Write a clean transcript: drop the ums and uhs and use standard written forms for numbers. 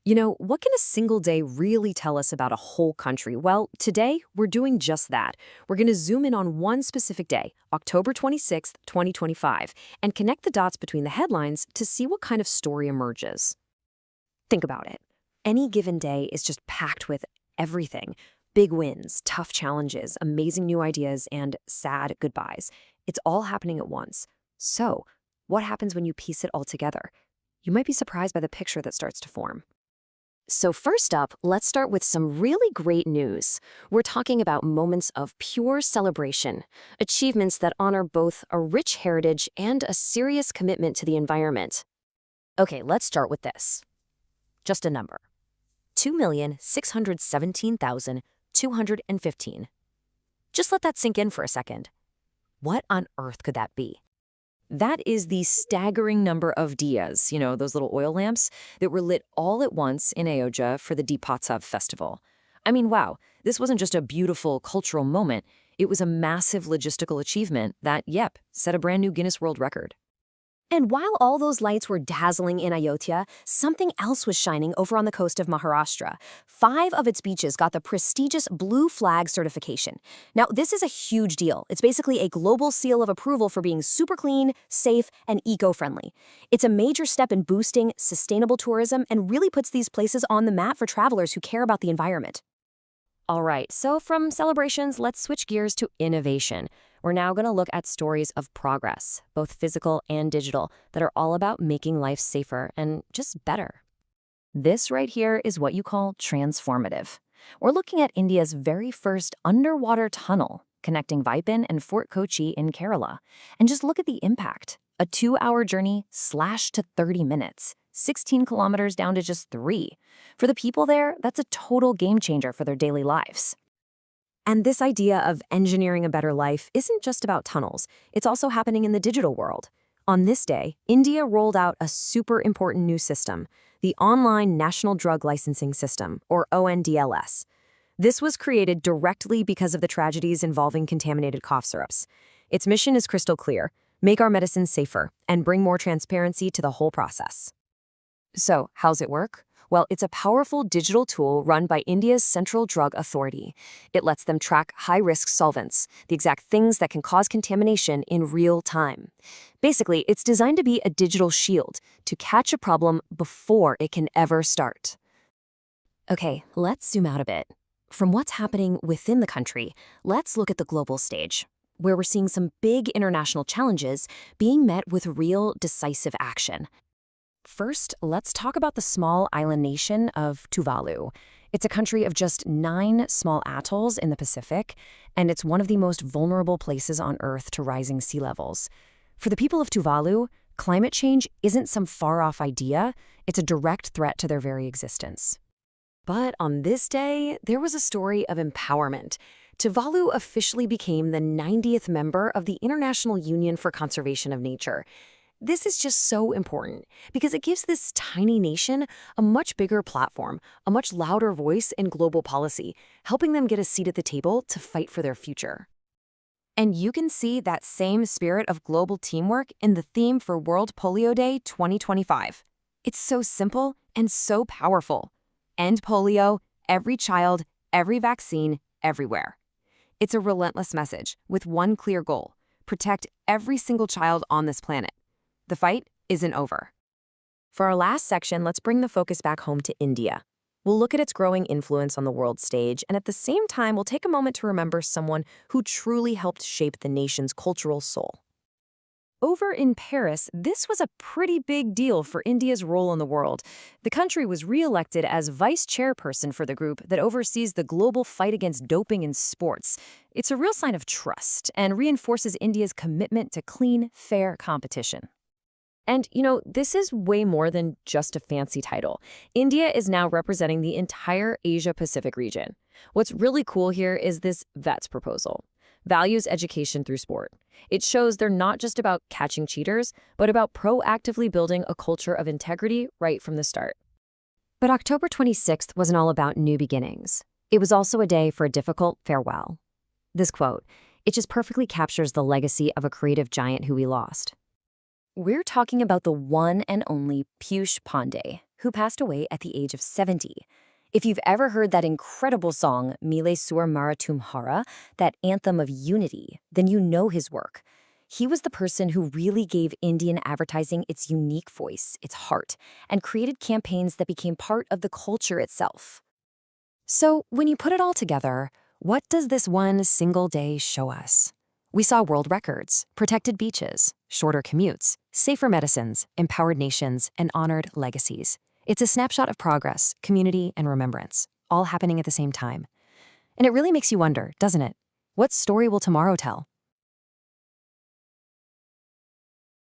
What can a single day really tell us about a whole country? Well, today we're doing just that. We're going to zoom in on one specific day, October 26th, 2025, and connect the dots between the headlines to see what kind of story emerges. Think about it. Any given day is just packed with everything. Big wins, tough challenges, amazing new ideas, and sad goodbyes. It's all happening at once. So, what happens when you piece it all together? You might be surprised by the picture that starts to form. So first up, let's start with some really great news. We're talking about moments of pure celebration, achievements that honor both a rich heritage and a serious commitment to the environment. Okay, let's start with this. Just a number. 2,617,215. Just let that sink in for a second. What on earth could that be? That is the staggering number of diyas, those little oil lamps, that were lit all at once in Ayodhya for the Deepotsav festival. I mean, wow, this wasn't just a beautiful cultural moment. It was a massive logistical achievement that, set a brand new Guinness World Record. And while all those lights were dazzling in Ayodhya, something else was shining over on the coast of Maharashtra. 5 of its beaches got the prestigious Blue Flag certification. Now, this is a huge deal. It's basically a global seal of approval for being super clean, safe, and eco-friendly. It's a major step in boosting sustainable tourism and really puts these places on the map for travelers who care about the environment. All right, so from celebrations, let's switch gears to innovation. We're now going to look at stories of progress, both physical and digital, that are all about making life safer and just better. This right here is what you call transformative. We're looking at India's very first underwater tunnel connecting Vipin and Fort Kochi in Kerala. And just look at the impact. A 2-hour journey slashed to 30 minutes, 16 kilometers down to just 3. For the people there, that's a total game changer for their daily lives. And this idea of engineering a better life isn't just about tunnels. It's also happening in the digital world. On this day, India rolled out a super important new system, the Online National Drug Licensing System, or ONDLS. This was created directly because of the tragedies involving contaminated cough syrups. Its mission is crystal clear: make our medicines safer and bring more transparency to the whole process. So, how's it work? Well, it's a powerful digital tool run by India's Central Drug Authority. It lets them track high-risk solvents, the exact things that can cause contamination in real time. Basically, it's designed to be a digital shield to catch a problem before it can ever start. Okay, let's zoom out a bit. From what's happening within the country, let's look at the global stage, where we're seeing some big international challenges being met with real, decisive action. First, let's talk about the small island nation of Tuvalu. It's a country of just 9 small atolls in the Pacific, and it's one of the most vulnerable places on Earth to rising sea levels. For the people of Tuvalu, climate change isn't some far-off idea, it's a direct threat to their very existence. But on this day, there was a story of empowerment. Tuvalu officially became the 90th member of the International Union for Conservation of Nature. This is just so important because it gives this tiny nation a much bigger platform, a much louder voice in global policy, helping them get a seat at the table to fight for their future. And you can see that same spirit of global teamwork in the theme for World Polio Day 2025. It's so simple and so powerful. End polio, every child, every vaccine, everywhere. It's a relentless message with one clear goal: protect every single child on this planet. The fight isn't over. For our last section, let's bring the focus back home to India. We'll look at its growing influence on the world stage, and at the same time, we'll take a moment to remember someone who truly helped shape the nation's cultural soul. Over in Paris, this was a pretty big deal for India's role in the world. The country was re-elected as vice chairperson for the group that oversees the global fight against doping in sports. It's a real sign of trust and reinforces India's commitment to clean, fair competition. And, this is way more than just a fancy title. India is now representing the entire Asia-Pacific region. What's really cool here is this VETS proposal: values education through sport. It shows they're not just about catching cheaters, but about proactively building a culture of integrity right from the start. But October 26th wasn't all about new beginnings. It was also a day for a difficult farewell. This quote, it just perfectly captures the legacy of a creative giant who we lost. We're talking about the one and only Piyush Pandey, who passed away at the age of 70. If you've ever heard that incredible song, Mile Sur Maratum Hara, that anthem of unity, then you know his work. He was the person who really gave Indian advertising its unique voice, its heart, and created campaigns that became part of the culture itself. So, when you put it all together, what does this one single day show us? We saw world records, protected beaches, shorter commutes, safer medicines, empowered nations, and honored legacies. It's a snapshot of progress, community, and remembrance, all happening at the same time. And it really makes you wonder, doesn't it? What story will tomorrow tell?